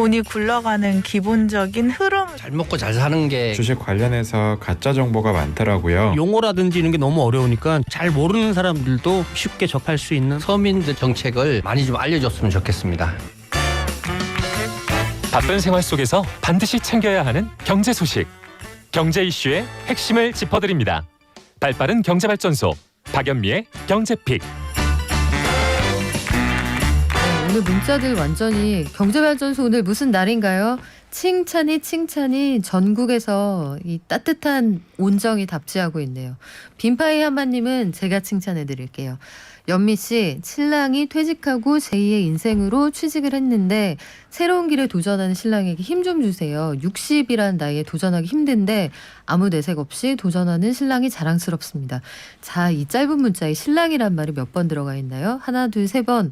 돈이 굴러가는 기본적인 흐름. 잘 먹고 잘 사는 게 주식 관련해서 가짜 정보가 많더라고요. 용어라든지 이런 게 너무 어려우니까 잘 모르는 사람들도 쉽게 접할 수 있는 서민들 정책을 많이 좀 알려줬으면 좋겠습니다. 바쁜 생활 속에서 반드시 챙겨야 하는 경제 소식. 경제 이슈의 핵심을 짚어드립니다. 발빠른 경제발전소 박연미의 경제픽. 오늘 문자들 완전히 경제발전소 오늘 무슨 날인가요? 칭찬이 전국에서 이 따뜻한 온정이 답지하고 있네요. 빈파이 한마님은 제가 칭찬해 드릴게요. 연미 씨, 신랑이 퇴직하고 제2의 인생으로 취직을 했는데 새로운 길에 도전하는 신랑에게 힘 좀 주세요. 60이란 나이에 도전하기 힘든데 아무 내색 없이 도전하는 신랑이 자랑스럽습니다. 자, 이 짧은 문자에 신랑이란 말이 몇 번 들어가 있나요? 하나, 둘, 세 번.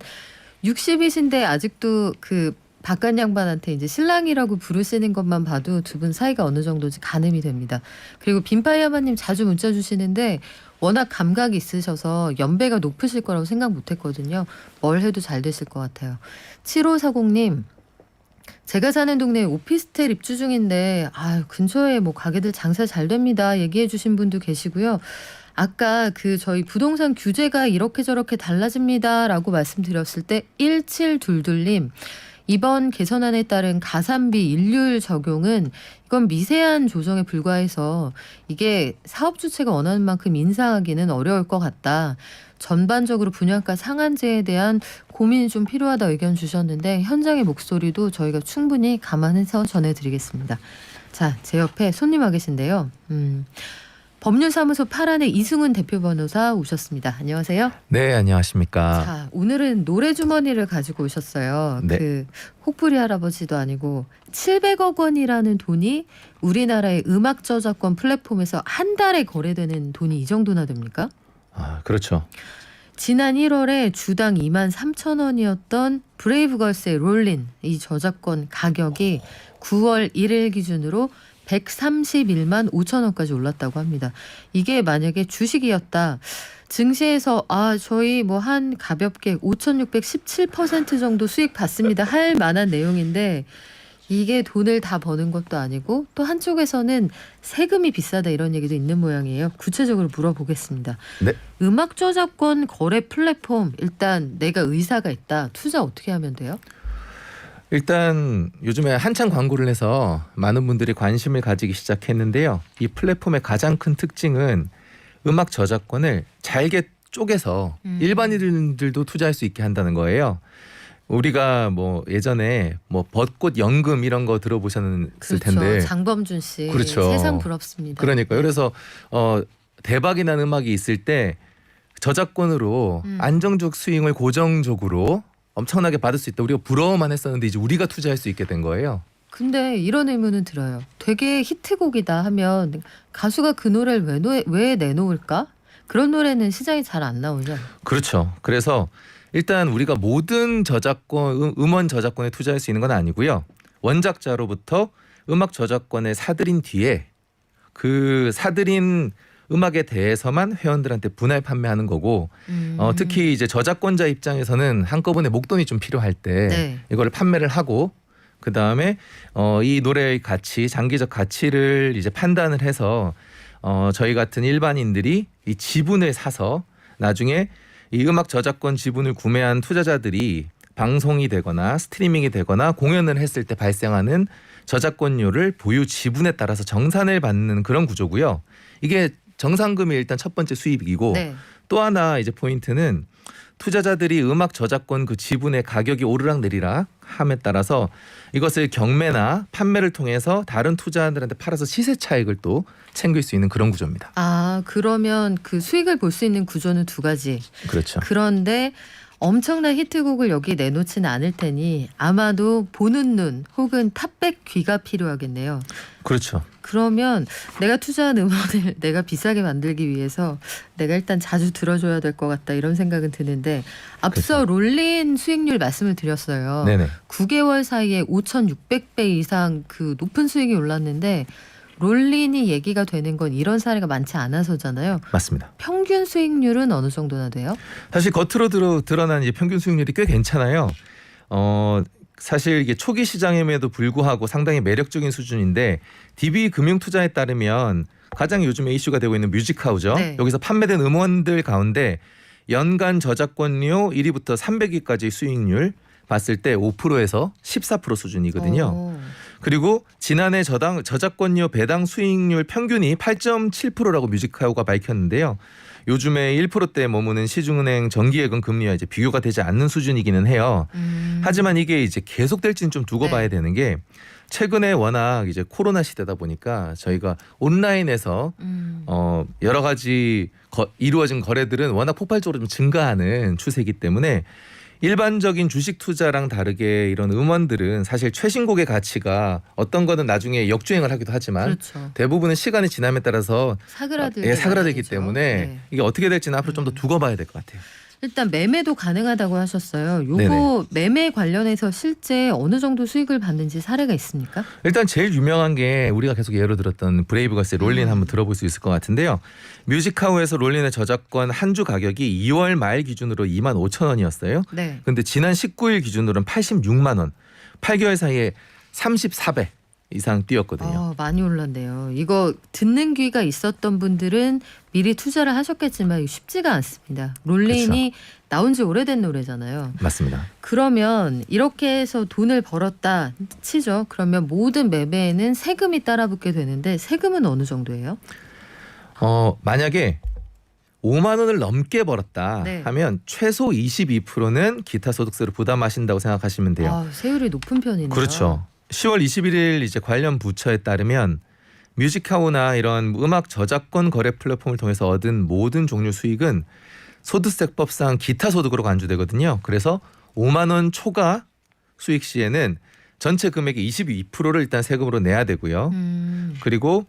60이신데 아직도 그 바깥 양반한테 이제 신랑이라고 부르시는 것만 봐도 두 분 사이가 어느 정도인지 가늠이 됩니다. 그리고 빈파이아마님 자주 문자 주시는데 워낙 감각이 있으셔서 연배가 높으실 거라고 생각 못했거든요. 뭘 해도 잘 되실 것 같아요. 7540님. 제가 사는 동네에 오피스텔 입주 중인데 근처에 뭐 가게들 장사 잘 됩니다. 얘기해 주신 분도 계시고요. 아까 그 저희 부동산 규제가 이렇게 저렇게 달라집니다라고 말씀드렸을 때 1722님. 이번 개선안에 따른 가산비 일률 적용은 이건 미세한 조정에 불과해서 이게 사업 주체가 원하는 만큼 인상하기는 어려울 것 같다. 전반적으로 분양가 상한제에 대한 고민이 좀 필요하다 의견 주셨는데 현장의 목소리도 저희가 충분히 감안해서 전해드리겠습니다. 자, 제 옆에 손님 와 계신데요. 법률사무소 파란의 이승훈 대표 변호사 오셨습니다. 안녕하세요. 네, 안녕하십니까. 자, 오늘은 노래 주머니를 가지고 오셨어요. 네. 그 혹부리 할아버지도 아니고 700억 원이라는 돈이 우리나라의 음악 저작권 플랫폼에서 한 달에 거래되는 돈이 이 정도나 됩니까? 그렇죠. 지난 1월에 주당 23,000원이었던 브레이브걸스의 롤린 이 저작권 가격이 9월 1일 기준으로 131만 5천 원까지 올랐다고 합니다. 이게 만약에 주식이었다. 증시에서 저희 뭐 한 가볍게 5,617% 정도 수익 받습니다. 할 만한 내용인데 이게 돈을 다 버는 것도 아니고 또 한쪽에서는 세금이 비싸다 이런 얘기도 있는 모양이에요. 구체적으로 물어보겠습니다. 네. 음악 저작권 거래 플랫폼 일단 내가 의사가 있다. 투자 어떻게 하면 돼요? 일단 요즘에 한창 광고를 해서 많은 분들이 관심을 가지기 시작했는데요. 이 플랫폼의 가장 큰 특징은 음악 저작권을 잘게 쪼개서 일반인들도 투자할 수 있게 한다는 거예요. 우리가 뭐 예전에 뭐 벚꽃 연금 이런 거 들어보셨을 그렇죠. 텐데. 장범준 씨. 그렇죠. 세상 부럽습니다. 그러니까요. 그래서 대박이 난 음악이 있을 때 저작권으로 안정적 수익을 고정적으로 엄청나게 받을 수 있다. 우리가 부러워만 했었는데 이제 우리가 투자할 수 있게 된 거예요. 근데 이런 의문은 들어요. 되게 히트곡이다 하면 가수가 그 노래를 왜 내놓을까? 그런 노래는 시장에 잘 안 나오죠. 그렇죠. 그래서 일단 우리가 모든 저작권, 음원 저작권에 투자할 수 있는 건 아니고요. 원작자로부터 음악 저작권을 사들인 뒤에 그 사들인 음악에 대해서만 회원들한테 분할 판매하는 거고 특히 이제 저작권자 입장에서는 한꺼번에 목돈이 좀 필요할 때 네. 이거를 판매를 하고 그 다음에 이 노래의 가치, 장기적 가치를 이제 판단을 해서 저희 같은 일반인들이 이 지분을 사서 나중에 이 음악 저작권 지분을 구매한 투자자들이 방송이 되거나 스트리밍이 되거나 공연을 했을 때 발생하는 저작권료를 보유 지분에 따라서 정산을 받는 그런 구조고요. 이게 정상금이 일단 첫 번째 수입이고 네. 또 하나 이제 포인트는 투자자들이 음악 저작권 그 지분의 가격이 오르락 내리락 함에 따라서 이것을 경매나 판매를 통해서 다른 투자자들한테 팔아서 시세 차익을 또 챙길 수 있는 그런 구조입니다. 그러면 그 수익을 볼 수 있는 구조는 두 가지. 그렇죠. 그런데 엄청난 히트곡을 여기 내놓지는 않을 테니 아마도 보는 눈 혹은 탑백 귀가 필요하겠네요. 그렇죠. 그러면 내가 투자한 음원을 내가 비싸게 만들기 위해서 내가 일단 자주 들어줘야 될 것 같다 이런 생각은 드는데 앞서 롤린 수익률 말씀을 드렸어요. 네네. 9개월 사이에 5,600배 이상 그 높은 수익이 올랐는데 롤린이 얘기가 되는 건 이런 사례가 많지 않아서잖아요. 맞습니다. 평균 수익률은 어느 정도나 돼요? 사실 겉으로 드러난 이제 평균 수익률이 꽤 괜찮아요. 사실 이게 초기 시장임에도 불구하고 상당히 매력적인 수준인데 DB 금융투자에 따르면 가장 요즘에 이슈가 되고 있는 뮤직하우죠. 네. 여기서 판매된 음원들 가운데 연간 저작권료 1위부터 300위까지 수익률 봤을 때 5%에서 14% 수준이거든요. 어. 그리고 지난해 저작권료 배당 수익률 평균이 8.7%라고 뮤직하우가 밝혔는데요. 요즘에 1%대에 머무는 시중은행 정기예금 금리와 이제 비교가 되지 않는 수준이기는 해요. 하지만 이게 이제 계속될지는 좀 두고 네. 봐야 되는 게 최근에 워낙 이제 코로나 시대다 보니까 저희가 온라인에서 여러 가지 이루어진 거래들은 워낙 폭발적으로 좀 증가하는 추세이기 때문에 일반적인 주식 투자랑 다르게 이런 음원들은 사실 최신곡의 가치가 어떤 거는 나중에 역주행을 하기도 하지만 그렇죠. 대부분은 시간이 지남에 따라서 사그라들기 때문에 이게 어떻게 될지는 앞으로 좀 더 두고 봐야 될 것 같아요. 일단 매매도 가능하다고 하셨어요. 요거 네네. 매매 관련해서 실제 어느 정도 수익을 받는지 사례가 있습니까? 일단 제일 유명한 게 우리가 계속 예로 들었던 브레이브걸스의 롤린 한번 들어볼 수 있을 것 같은데요. 뮤직하우에서 롤린의 저작권 한 주 가격이 2월 말 기준으로 25,000원이었어요. 네. 근데 지난 19일 기준으로는 86만 원. 8개월 사이에 34배 이상 뛰었거든요. 많이 올랐네요. 이거 듣는 귀가 있었던 분들은 미리 투자를 하셨겠지만 쉽지가 않습니다. 롤린이 나온 지 오래된 노래잖아요. 맞습니다. 그러면 이렇게 해서 돈을 벌었다 치죠. 그러면 모든 매매에는 세금이 따라붙게 되는데 세금은 어느 정도예요? 만약에 5만 원을 넘게 벌었다 네. 하면 최소 22%는 기타 소득세를 부담하신다고 생각하시면 돼요. 세율이 높은 편이네요. 그렇죠. 10월 21일 이제 관련 부처에 따르면 뮤직하우나 이런 음악 저작권 거래 플랫폼을 통해서 얻은 모든 종류 수익은 소득세법상 기타 소득으로 간주되거든요. 그래서 5만 원 초과 수익 시에는 전체 금액의 22%를 일단 세금으로 내야 되고요. 그리고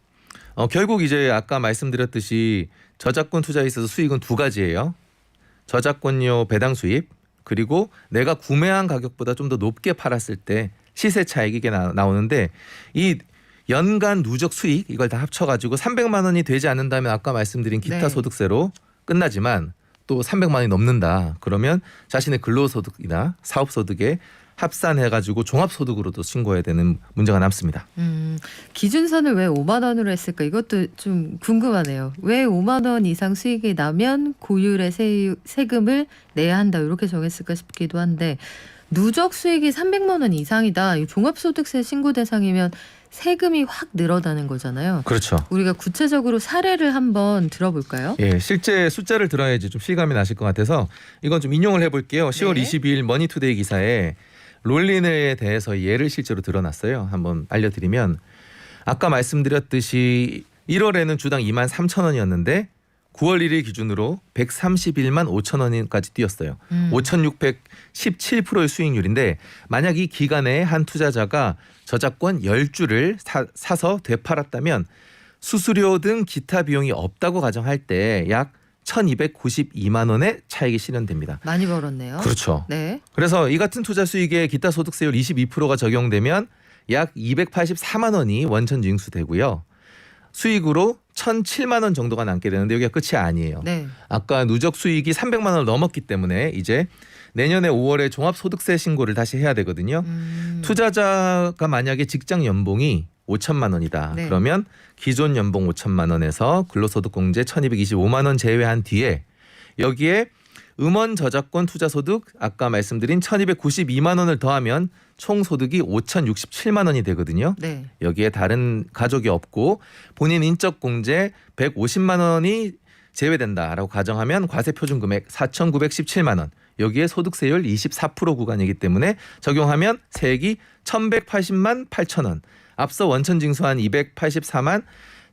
결국 이제 아까 말씀드렸듯이 저작권 투자에 있어서 수익은 두 가지예요. 저작권료 배당 수입 그리고 내가 구매한 가격보다 좀 더 높게 팔았을 때 시세 차익이 이게 나오는데 이 연간 누적 수익 이걸 다 합쳐가지고 300만 원이 되지 않는다면 아까 말씀드린 기타 네. 소득세로 끝나지만 또 300만 원이 넘는다. 그러면 자신의 근로소득이나 사업소득에 합산해가지고 종합소득으로도 신고해야 되는 문제가 남습니다. 기준선을 왜 5만 원으로 했을까? 이것도 좀 궁금하네요. 왜 5만 원 이상 수익이 나면 고율의 세금을 내야 한다 이렇게 정했을까 싶기도 한데 누적 수익이 300만 원 이상이다. 이 종합소득세 신고 대상이면 세금이 확 늘어나는 거잖아요. 그렇죠. 우리가 구체적으로 사례를 한번 들어볼까요? 예, 실제 숫자를 들어야지 좀 실감이 나실 것 같아서 이건 좀 인용을 해볼게요. 10월 네. 22일 머니투데이 기사에 롤린에 대해서 예를 실제로 드러났어요. 한번 알려드리면 아까 말씀드렸듯이 1월에는 주당 23,000원이었는데 9월 1일 기준으로 131만 5천 원까지 뛰었어요. 5,617%의 수익률인데 만약 이 기간에 한 투자자가 저작권 10주를 사서 되팔았다면 수수료 등 기타 비용이 없다고 가정할 때 약 1,292만 원의 차익이 실현됩니다. 많이 벌었네요. 그렇죠. 네. 그래서 이 같은 투자 수익에 기타 소득세율 22%가 적용되면 약 284만 원이 원천 징수되고요. 수익으로 1,007만 원 정도가 남게 되는데 여기가 끝이 아니에요. 네. 아까 누적 수익이 300만 원을 넘었기 때문에 이제 내년에 5월에 종합소득세 신고를 다시 해야 되거든요. 투자자가 만약에 직장 연봉이 5천만 원이다. 네. 그러면 기존 연봉 5천만 원에서 근로소득공제 1,225만 원 제외한 뒤에 여기에 음원 저작권 투자소득 아까 말씀드린 1,292만 원을 더하면 총 소득이 5,067만 원이 되거든요. 네. 여기에 다른 가족이 없고 본인 인적공제 150만 원이 제외된다라고 가정하면 과세표준금액 4,917만 원. 여기에 소득세율 24% 구간이기 때문에 적용하면 세액이 1,180만 8천 원. 앞서 원천 징수한 284만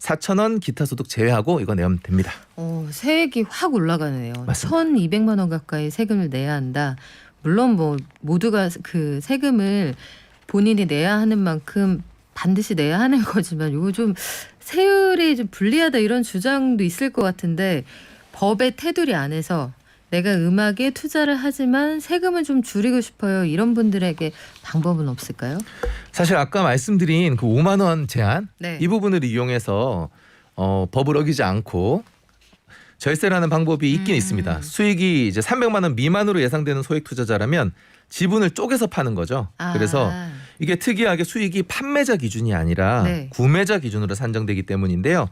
4천 원 기타 소득 제외하고 이거 내면 됩니다. 세액이 확 올라가네요. 맞습니다. 1,200만 원 가까이 세금을 내야 한다. 물론 뭐 모두가 그 세금을 본인이 내야 하는 만큼 반드시 내야 하는 거지만 이거 좀 세율이 좀 불리하다 이런 주장도 있을 것 같은데 법의 테두리 안에서 내가 음악에 투자를 하지만 세금을 좀 줄이고 싶어요. 이런 분들에게 방법은 없을까요? 사실 아까 말씀드린 그 5만 원 제한 네. 이 부분을 이용해서 법을 어기지 않고 절세라는 방법이 있긴 있습니다. 수익이 이제 300만 원 미만으로 예상되는 소액 투자자라면 지분을 쪼개서 파는 거죠. 그래서 이게 특이하게 수익이 판매자 기준이 아니라 네. 구매자 기준으로 산정되기 때문인데요.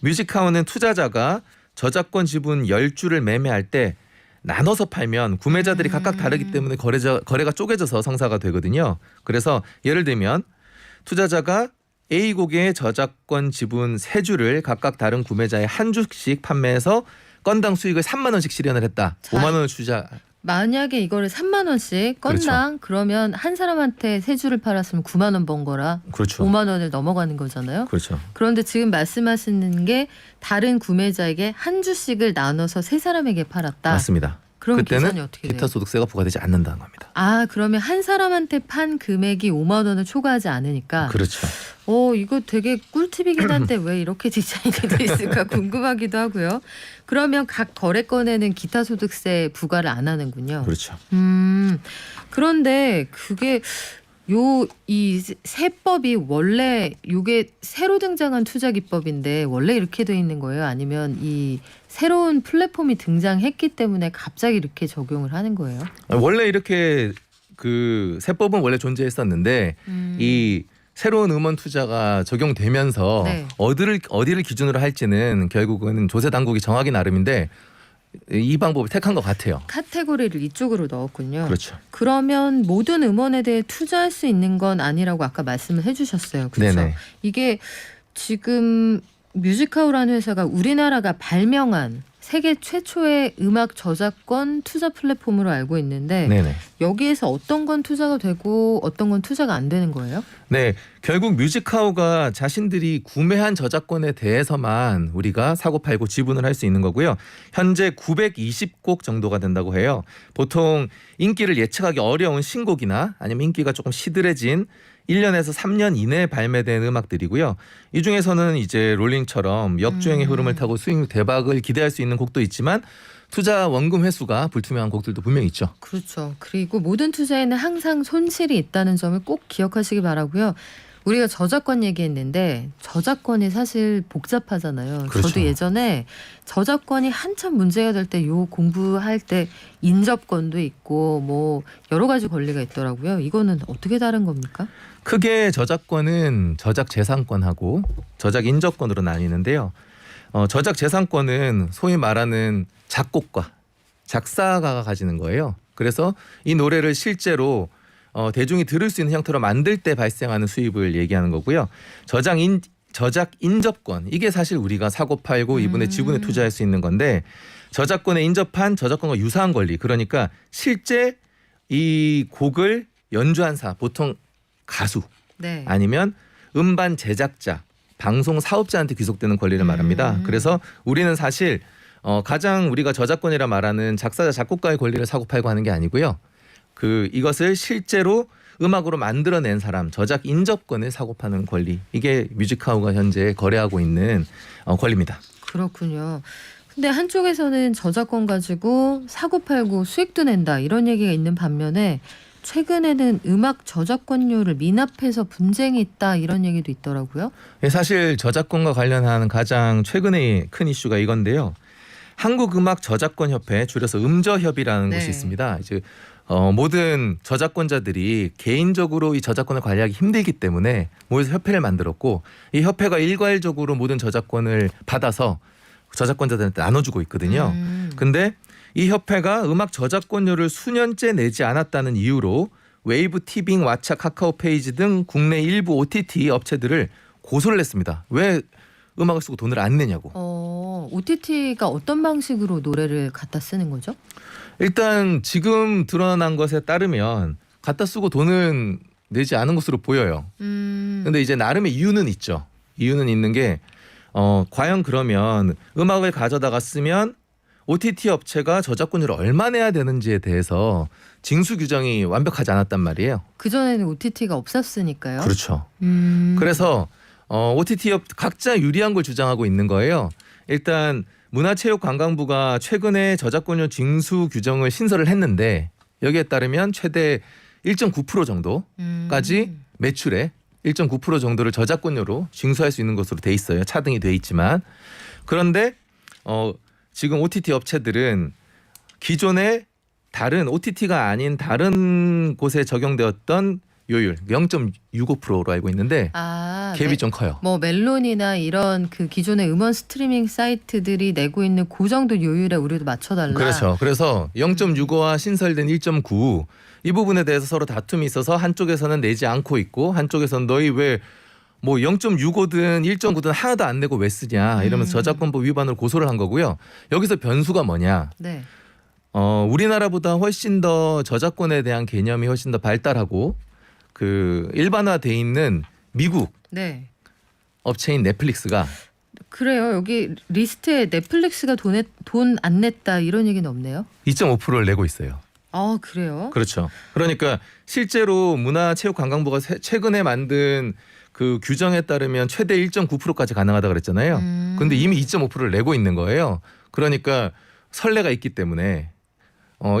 뮤직하우는 투자자가 저작권 지분 10주를 매매할 때 나눠서 팔면 구매자들이 각각 다르기 때문에 거래가 쪼개져서 성사가 되거든요. 그래서 예를 들면 투자자가 A곡의 저작권 지분 3주를 각각 다른 구매자의 한 주씩 판매해서 건당 수익을 3만 원씩 실현을 했다. 자, 5만 원을 주자. 만약에 이거를 3만 원씩 건당 그러면 한 사람한테 3주를 팔았으면 9만 원 번 거라 그렇죠. 5만 원을 넘어가는 거잖아요. 그렇죠. 그런데 지금 말씀하시는 게 다른 구매자에게 한 주씩을 나눠서 3사람에게 팔았다. 맞습니다. 그럼 그때는 계산이 어떻게 돼요? 기타 소득세가 부과되지 않는다는 겁니다. 아, 그러면 한 사람한테 판 금액이 5만 원을 초과하지 않으니까. 그렇죠. 이거 되게 꿀팁이긴 한데 왜 이렇게 디자인이 돼 있을까 궁금하기도 하고요. 그러면 각 거래건에는 기타 소득세 부과를 안 하는군요. 그렇죠. 그런데 그게 이 세법이 원래 이게 새로 등장한 투자 기법인데 원래 이렇게 돼 있는 거예요? 아니면 이 새로운 플랫폼이 등장했기 때문에 갑자기 이렇게 적용을 하는 거예요? 원래 이렇게 그 세법은 원래 존재했었는데 이 새로운 음원 투자가 적용되면서 네. 어디를 기준으로 할지는 결국은 조세 당국이 정하기 나름인데 이 방법을 택한 것 같아요. 카테고리를 이쪽으로 넣었군요. 그렇죠. 그러면 모든 음원에 대해 투자할 수 있는 건 아니라고 아까 말씀을 해주셨어요. 그렇죠? 네네. 이게 지금 뮤직하우라는 회사가 우리나라가 발명한 세계 최초의 음악 저작권 투자 플랫폼으로 알고 있는데 네네. 여기에서 어떤 건 투자가 되고 어떤 건 투자가 안 되는 거예요? 네, 결국 뮤직하우가 자신들이 구매한 저작권에 대해서만 우리가 사고 팔고 지분을 할 수 있는 거고요. 현재 920곡 정도가 된다고 해요. 보통 인기를 예측하기 어려운 신곡이나 아니면 인기가 조금 시들해진 1년에서 3년 이내에 발매된 음악들이고요. 이 중에서는 이제 롤링처럼 역주행의 흐름을 타고 수익 대박을 기대할 수 있는 곡도 있지만 투자 원금 회수가 불투명한 곡들도 분명히 있죠. 그렇죠. 그리고 모든 투자에는 항상 손실이 있다는 점을 꼭 기억하시기 바라고요. 우리가 저작권 얘기했는데 저작권이 사실 복잡하잖아요. 그렇죠. 저도 예전에 저작권이 한참 문제가 될 때 요 공부할 때 인접권도 있고 뭐 여러 가지 권리가 있더라고요. 이거는 어떻게 다른 겁니까? 크게 저작권은 저작 재산권하고 저작 인접권으로 나뉘는데요. 저작 재산권은 소위 말하는 작곡가, 작사가가 가지는 거예요. 그래서 이 노래를 실제로 대중이 들을 수 있는 형태로 만들 때 발생하는 수입을 얘기하는 거고요. 저작 인접권, 이게 사실 우리가 사고 팔고 이분의 지분에 투자할 수 있는 건데 저작권에 인접한 저작권과 유사한 권리, 그러니까 실제 이 곡을 연주한 보통 가수 네. 아니면 음반 제작자, 방송 사업자한테 귀속되는 권리를 말합니다. 그래서 우리는 사실 가장 우리가 저작권이라 말하는 작사자, 작곡가의 권리를 사고 팔고 하는 게 아니고요. 이것을 실제로 음악으로 만들어낸 사람, 저작 인접권을 사고 파는 권리, 이게 뮤직하우가 현재 거래하고 있는 권리입니다. 그렇군요. 근데 한쪽에서는 저작권 가지고 사고 팔고 수익도 낸다 이런 얘기가 있는 반면에 최근에는 음악 저작권료를 미납해서 분쟁이 있다 이런 얘기도 있더라고요. 사실 저작권과 관련한 가장 최근의 큰 이슈가 이건데요. 한국음악저작권협회, 줄여서 음저협이라는 네. 곳이 있습니다. 이제 모든 저작권자들이 개인적으로 이 저작권을 관리하기 힘들기 때문에 모여서 협회를 만들었고 이 협회가 일괄적으로 모든 저작권을 받아서 저작권자들한테 나눠주고 있거든요. 근데 이 협회가 음악 저작권료를 수년째 내지 않았다는 이유로 웨이브, 티빙, 왓챠, 카카오 페이지 등 국내 일부 OTT 업체들을 고소를 했습니다. 왜 음악을 쓰고 돈을 안 내냐고. OTT가 어떤 방식으로 노래를 갖다 쓰는 거죠? 일단 지금 드러난 것에 따르면 갖다 쓰고 돈은 내지 않은 것으로 보여요. 근데 이제 나름의 이유는 있죠. 이유는 있는 게 과연 그러면 음악을 가져다가 쓰면 OTT 업체가 저작권료를 얼마 내야 되는지에 대해서 징수 규정이 완벽하지 않았단 말이에요. 그전에는 OTT가 없었으니까요. 그렇죠. 그래서 OTT 각자 유리한 걸 주장하고 있는 거예요. 일단 문화체육관광부가 최근에 저작권료 징수 규정을 신설을 했는데 여기에 따르면 최대 1.9% 정도까지 매출의 1.9% 정도를 저작권료로 징수할 수 있는 것으로 돼 있어요. 차등이 돼 있지만. 그런데 지금 OTT 업체들은 기존에 다른 OTT가 아닌 다른 곳에 적용되었던 요율 0.65%로 알고 있는데 갭이 좀 커요. 뭐 멜론이나 이런 그 기존의 음원 스트리밍 사이트들이 내고 있는 그 정도 요율에 우리도 맞춰달라. 그렇죠. 그래서 0.65와 신설된 1.9 이 부분에 대해서 서로 다툼이 있어서 한쪽에서는 내지 않고 있고 한쪽에서는 너희 왜 뭐 0.65든 1.9든 하나도 안 내고 왜 쓰냐 이러면서 저작권법 위반으로 고소를 한 거고요. 여기서 변수가 뭐냐? 네. 우리나라보다 훨씬 더 저작권에 대한 개념이 훨씬 더 발달하고 그 일반화돼 있는 미국 네. 업체인 넷플릭스가 그래요. 여기 리스트에 넷플릭스가 돈 안 냈다 이런 얘기는 없네요. 2.5%를 내고 있어요. 아 그래요? 그렇죠. 그러니까 실제로 문화체육관광부가 최근에 만든 그 규정에 따르면 최대 1.9%까지 가능하다 그랬잖아요. 근데 이미 2.5%를 내고 있는 거예요. 그러니까 선례가 있기 때문에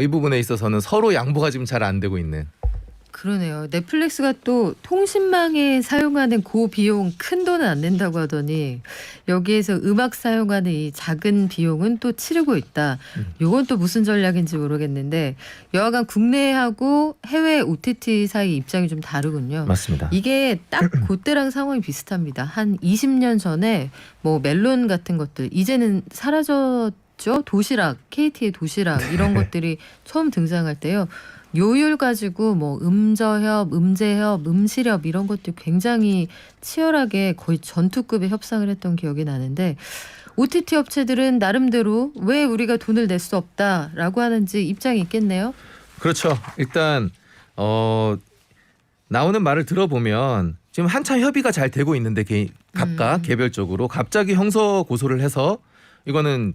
이 부분에 있어서는 서로 양보가 지금 잘 안 되고 있는. 그러네요. 넷플릭스가 또 통신망에 사용하는 그 비용 큰 돈은 안 낸다고 하더니 여기에서 음악 사용하는 이 작은 비용은 또 치르고 있다. 요건 또 무슨 전략인지 모르겠는데 여하간 국내하고 해외 OTT 사이 입장이 좀 다르군요. 맞습니다. 이게 딱 그때랑 상황이 비슷합니다. 한 20년 전에 뭐 멜론 같은 것들 이제는 사라졌죠. 도시락, KT의 도시락 이런 것들이 처음 등장할 때요. 요율 가지고 뭐 음저협, 음제협, 음실협 이런 것들 굉장히 치열하게 거의 전투급의 협상을 했던 기억이 나는데 OTT 업체들은 나름대로 왜 우리가 돈을 낼 수 없다라고 하는지 입장이 있겠네요. 그렇죠. 일단 나오는 말을 들어보면 지금 한참 협의가 잘 되고 있는데 각각 개별적으로 갑자기 형사 고소를 해서 이거는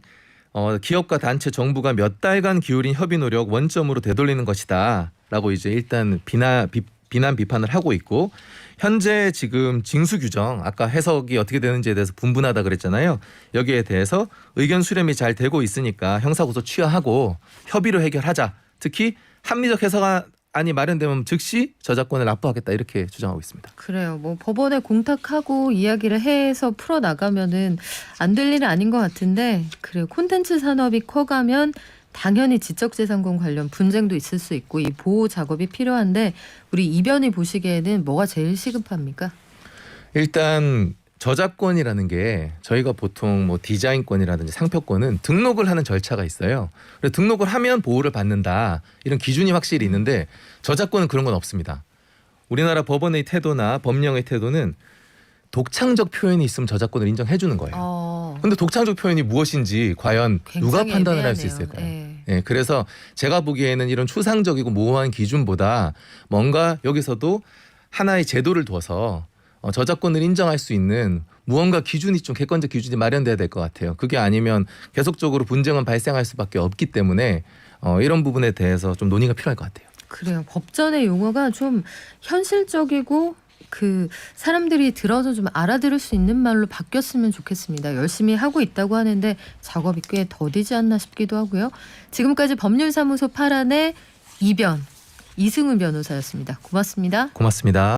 기업과 단체 정부가 몇 달간 기울인 협의 노력 원점으로 되돌리는 것이다라고 이제 일단 비난 비판을 하고 있고 현재 지금 징수 규정 아까 해석이 어떻게 되는지에 대해서 분분하다 그랬잖아요. 여기에 대해서 의견 수렴이 잘 되고 있으니까 형사고소 취하하고 협의로 해결하자. 특히 합리적 해석안이 마련되면 즉시 저작권을 납부하겠다 이렇게 주장하고 있습니다. 그래요. 뭐 법원에 공탁하고 이야기를 해서 풀어 나가면은 안 될 일은 아닌 것 같은데 그래요. 콘텐츠 산업이 커가면 당연히 지적재산권 관련 분쟁도 있을 수 있고 이 보호 작업이 필요한데 우리 이변이 보시기에는 뭐가 제일 시급합니까? 일단 저작권이라는 게 저희가 보통 뭐 디자인권이라든지 상표권은 등록을 하는 절차가 있어요. 그래서 등록을 하면 보호를 받는다 이런 기준이 확실히 있는데 저작권은 그런 건 없습니다. 우리나라 법원의 태도나 법령의 태도는 독창적 표현이 있으면 저작권을 인정해 주는 거예요. 근데 독창적 표현이 무엇인지 과연 누가 판단을 할 수 있을까요? 네, 그래서 제가 보기에는 이런 추상적이고 모호한 기준보다 뭔가 여기서도 하나의 제도를 둬서 저작권을 인정할 수 있는 무언가 기준이 좀 객관적 기준이 마련돼야 될 것 같아요. 그게 아니면 계속적으로 분쟁은 발생할 수밖에 없기 때문에 이런 부분에 대해서 좀 논의가 필요할 것 같아요. 그래요. 법전의 용어가 좀 현실적이고 그 사람들이 들어서 좀 알아들을 수 있는 말로 바뀌었으면 좋겠습니다. 열심히 하고 있다고 하는데 작업이 꽤 더디지 않나 싶기도 하고요. 지금까지 법률사무소 파란의 이변 이승훈 변호사였습니다. 고맙습니다. 고맙습니다.